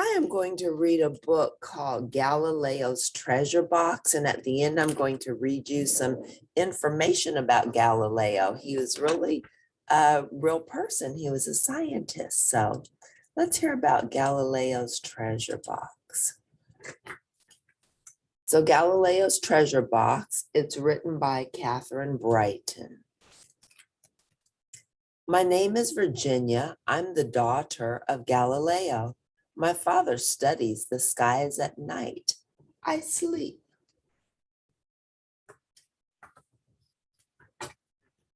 I am going to read a book called Galileo's Treasure Box, and at the end, I'm going to read you some information about Galileo. He was really a real person. He was a scientist. So let's hear about Galileo's Treasure Box. So Galileo's Treasure Box, it's written by Catherine Brighton. My name is Virginia. I'm the daughter of Galileo. My father studies the skies at night. I sleep.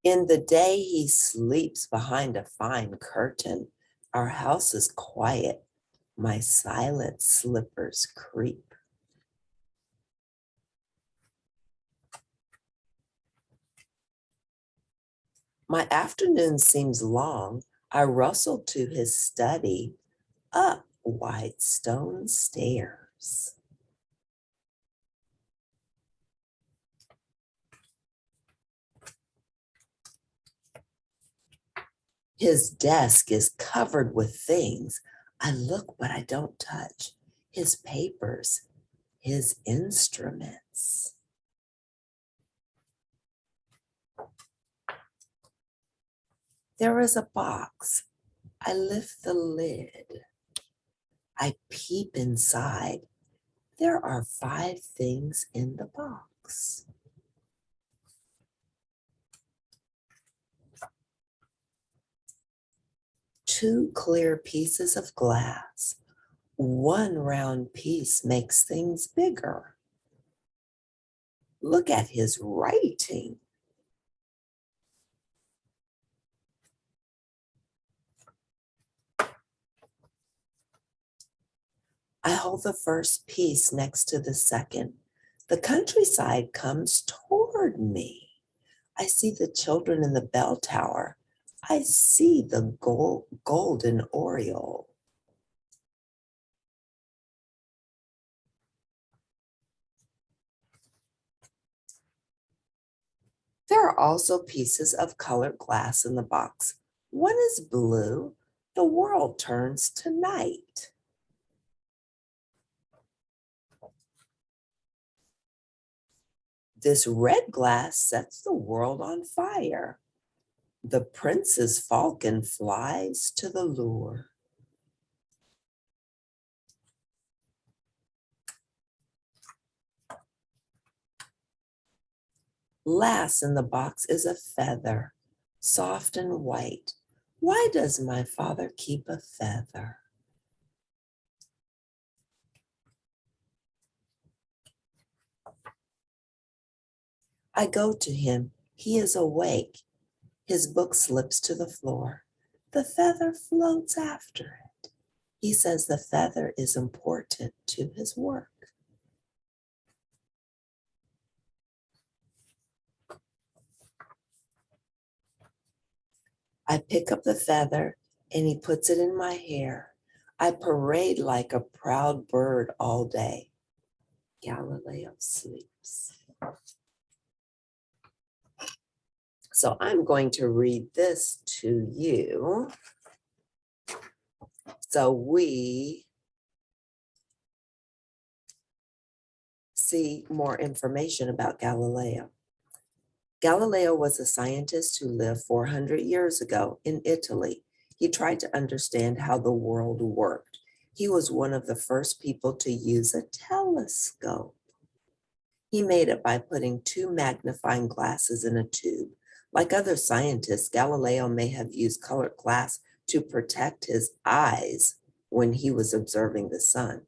In the day, he sleeps behind a fine curtain. Our house is quiet. My silent slippers creep. My afternoon seems long. I rustle to his study, up wide stone stairs. His desk is covered with things. I look, but I don't touch. His papers, his instruments. There is a box. I lift the lid. I peep inside. There are 5 things in the box. Two clear pieces of glass. One round piece makes things bigger. Look at his writing. I hold the first piece next to the second. The countryside comes toward me. I see the children in the bell tower. I see the golden oriole. There are also pieces of colored glass in the box. One is blue. The world turns to night. This red glass sets the world on fire. The prince's falcon flies to the lure. Last in the box is a feather, soft and white. Why does my father keep a feather? I go to him. He is awake. His book slips to the floor. The feather floats after it. He says the feather is important to his work. I pick up the feather and he puts it in my hair. I parade like a proud bird all day. Galileo sleeps. So I'm going to read this to you. So we see more information about Galileo. Galileo was a scientist who lived 400 years ago in Italy. He tried to understand how the world worked. He was one of the first people to use a telescope. He made it by putting 2 magnifying glasses in a tube. Like other scientists, Galileo may have used colored glass to protect his eyes when he was observing the sun.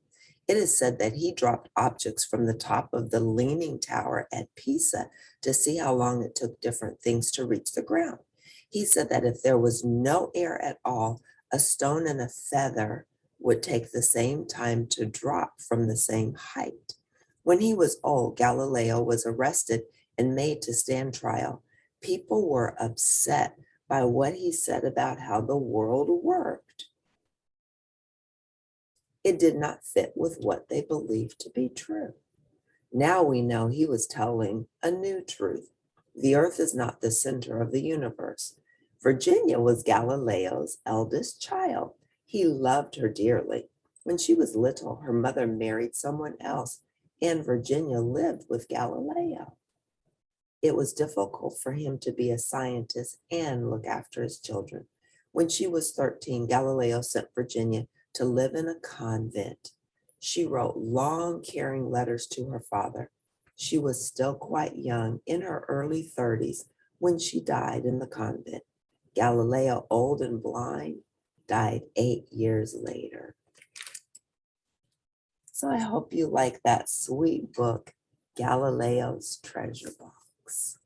It is said that he dropped objects from the top of the Leaning Tower at Pisa to see how long it took different things to reach the ground. He said that if there was no air at all, a stone and a feather would take the same time to drop from the same height. When he was old, Galileo was arrested and made to stand trial. People were upset by what he said about how the world worked. It did not fit with what they believed to be true. Now we know he was telling a new truth. The earth is not the center of the universe. Virginia was Galileo's eldest child. He loved her dearly. When she was little, her mother married someone else, and Virginia lived with Galileo. It was difficult for him to be a scientist and look after his children. When she was 13, Galileo sent Virginia to live in a convent. She wrote long, caring letters to her father. She was still quite young, in her early 30s, when she died in the convent. Galileo, old and blind, died 8 years later. So I hope you like that sweet book, Galileo's Treasure Box.